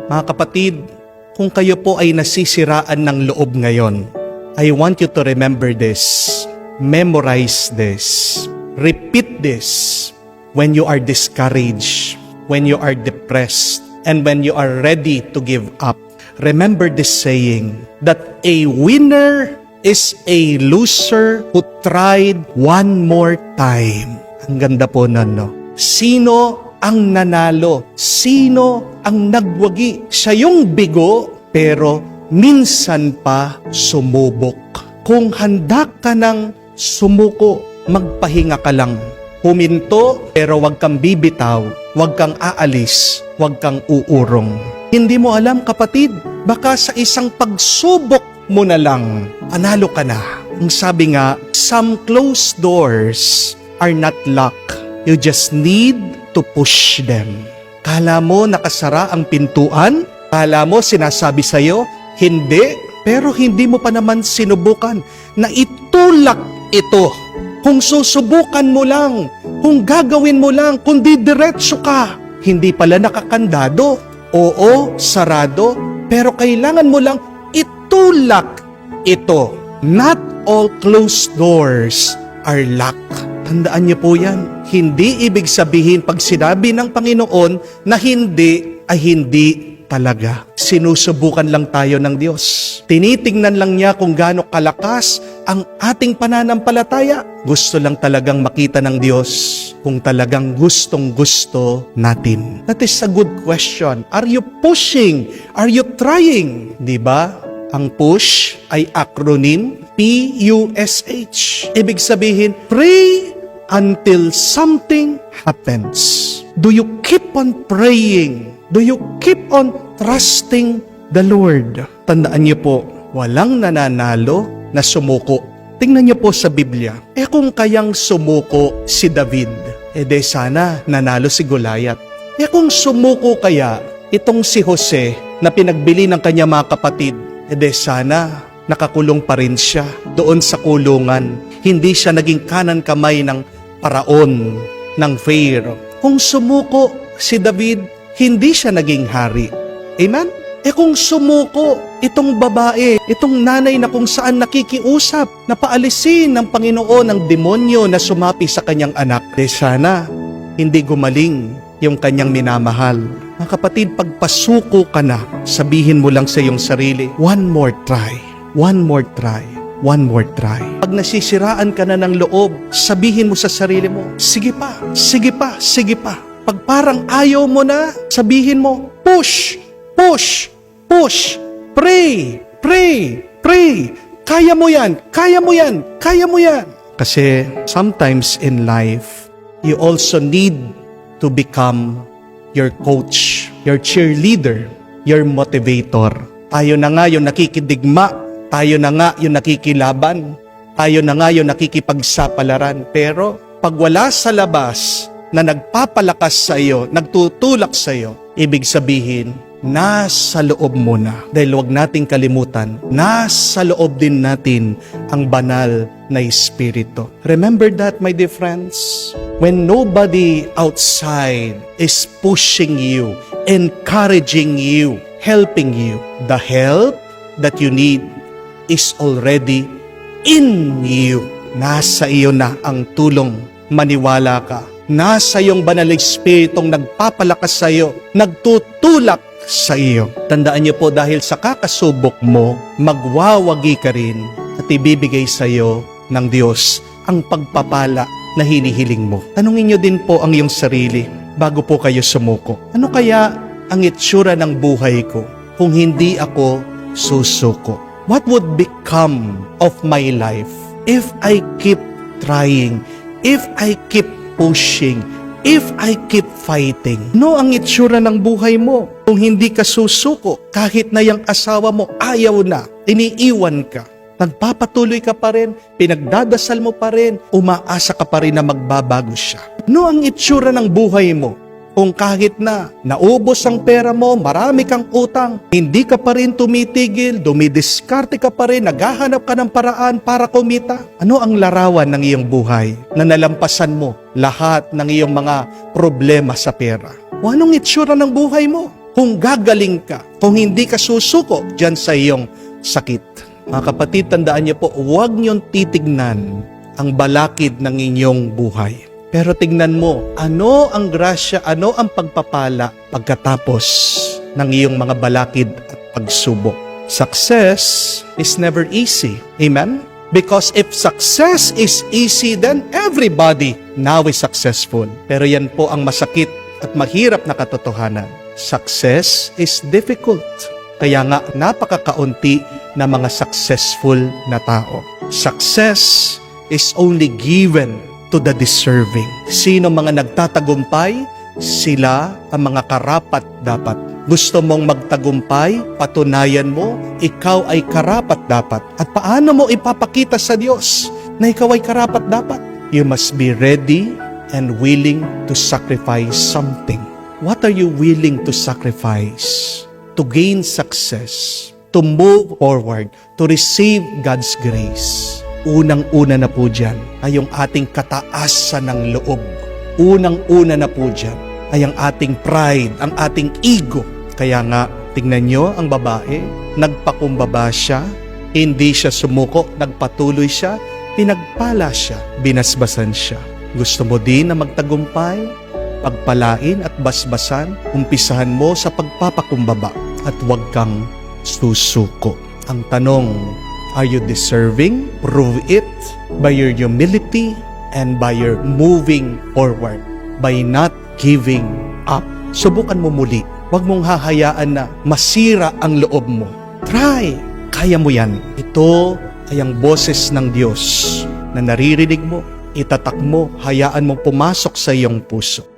Mga kapatid, kung kayo po ay nasisiraan ng loob ngayon, I want you to remember this. Memorize this. Repeat this when you are discouraged, when you are depressed, and when you are ready to give up. Remember this saying, that a winner is a loser who tried one more time. Ang ganda po nun, no? Sino ang nanalo? Sino ang nagwagi? Siya yung bigo, pero minsan pa sumubok. Kung handa ka ng sumuko, magpahinga ka lang. Huminto, pero wag kang bibitaw, wag kang aalis, wag kang uurong. Hindi mo alam, kapatid, baka sa isang pagsubok mo na lang, panalo ka na. Ang sabi nga, some closed doors are not locked. You just need to push them. Kala mo nakasara ang pintuan? Kala mo sinasabi sa'yo, hindi, pero hindi mo pa naman sinubukan na itulak ito. Kung susubukan mo lang, kung gagawin mo lang, kung didiretso ka, hindi pala nakakandado. Oo, sarado, pero kailangan mo lang itulak ito. Not all closed doors are locked. Tandaan niyo po yan. Hindi ibig sabihin pag sinabi ng Panginoon na hindi ay hindi talaga. Sinusubukan lang tayo ng Diyos. Tinitingnan lang niya kung gaano kalakas ang ating pananampalataya. Gusto lang talagang makita ng Diyos kung talagang gustong-gusto natin. That is a good question. Are you pushing? Are you trying? Diba? Ang push ay acronym PUSH. Ibig sabihin, pray until something happens. Do you keep on praying? Do you keep on trusting the Lord? Tandaan niyo po, walang nananalo na sumuko. Tingnan niyo po sa Biblia. Kung kayang sumuko si David, de sana nanalo si Goliath. Kung sumuko kaya itong si Jose na pinagbili ng kanya mga kapatid, de sana nakakulong pa rin siya doon sa kulungan. Hindi siya naging kanan kamay ng paraon, ng Pharaoh. Kung sumuko si David, hindi siya naging hari. Amen? Kung sumuko itong babae, itong nanay na kung saan nakikiusap na paalisin ng Panginoon ang demonyo na sumapi sa kanyang anak, sana hindi gumaling yung kanyang minamahal. Mga kapatid, pagpasuko ka na, sabihin mo lang sa iyong sarili, one more try, one more try, one more try. Pag nasisiraan ka na ng loob, sabihin mo sa sarili mo, sige pa, sige pa, sige pa. Pag parang ayaw mo na, sabihin mo, push, push, push, pray, pray, pray. Kaya mo yan, kaya mo yan, kaya mo yan. Kasi sometimes in life, you also need to become your coach, your cheerleader, your motivator. Tayo na nga yung nakikidigma, tayo na nga yung nakikilaban, tayo na nga yung nakikipagsapalaran. Pero pag wala sa labas na nagpapalakas sa iyo, nagtutulak sa iyo, ibig sabihin, nasa loob mo na. Dahil huwag nating kalimutan, nasa loob din natin ang banal na Espiritu. Remember that, my dear friends? When nobody outside is pushing you, encouraging you, helping you, the help that you need is already in you. Nasa iyo na ang tulong. Maniwala ka. Nasa iyong banal Espiritong nagpapalakas sa iyo, nagtutulak sa iyo. Tandaan niyo po, dahil sa kakasubok mo, magwawagi ka rin at ibibigay sa iyo ng Diyos ang pagpapala na hinihiling mo. Tanungin niyo din po ang iyong sarili bago po kayo sumuko. Ano kaya ang itsura ng buhay ko kung hindi ako susuko? What would become of my life if I keep trying, if I keep pushing, if I keep fighting? No ang itsura ng buhay mo kung hindi ka susuko, kahit na yung asawa mo ayaw na, iniiwan ka, nagpapatuloy ka pa rin, pinagdadasal mo pa rin, umaasa ka pa rin na magbabago siya. No ang itsura ng buhay mo kung kahit na naubos ang pera mo, marami kang utang, hindi ka pa rin tumitigil, dumidiskarte ka pa rin, naghahanap ka ng paraan para kumita? Ano ang larawan ng iyong buhay na nalampasan mo lahat ng iyong mga problema sa pera? O anong itsura ng buhay mo? kung gagaling ka, kung hindi ka susuko dyan sa iyong sakit. Mga kapatid, tandaan niyo po, huwag niyong titignan ang balakid ng inyong buhay. Pero tignan mo, ano ang grasya, ano ang pagpapala pagkatapos ng iyong mga balakid at pagsubok. Success is never easy. Amen? Because if success is easy, then everybody now is successful. Pero yan po ang masakit at mahirap na katotohanan. Success is difficult. Kaya nga napakakaunti na mga successful na tao. Success is only given to the deserving. Sino mga nagtatagumpay? Sila ang mga karapat dapat. Gusto mong magtagumpay, patunayan mo, ikaw ay karapat dapat. At paano mo ipapakita sa Diyos na ikaw ay karapat dapat? You must be ready and willing to sacrifice something. What are you willing to sacrifice to gain success, to move forward, to receive God's grace? Unang-una na po dyan ay yung ating kataasan ng loob. Unang-una na po dyan ay ang ating pride, ang ating ego. Kaya nga, tingnan nyo ang babae, nagpakumbaba siya, hindi siya sumuko, nagpatuloy siya, pinagpala siya, binasbasan siya. Gusto mo din na magtagumpay? Pagpalain at basbasan, umpisahan mo sa pagpapakumbaba at huwag kang susuko. Ang tanong, are you deserving? Prove it by your humility and by your moving forward, by not giving up. Subukan mo muli. Huwag mong hahayaan na masira ang loob mo. Try! Kaya mo yan. Ito ay ang boses ng Diyos na naririnig mo, itatak mo, hayaan mong pumasok sa iyong puso.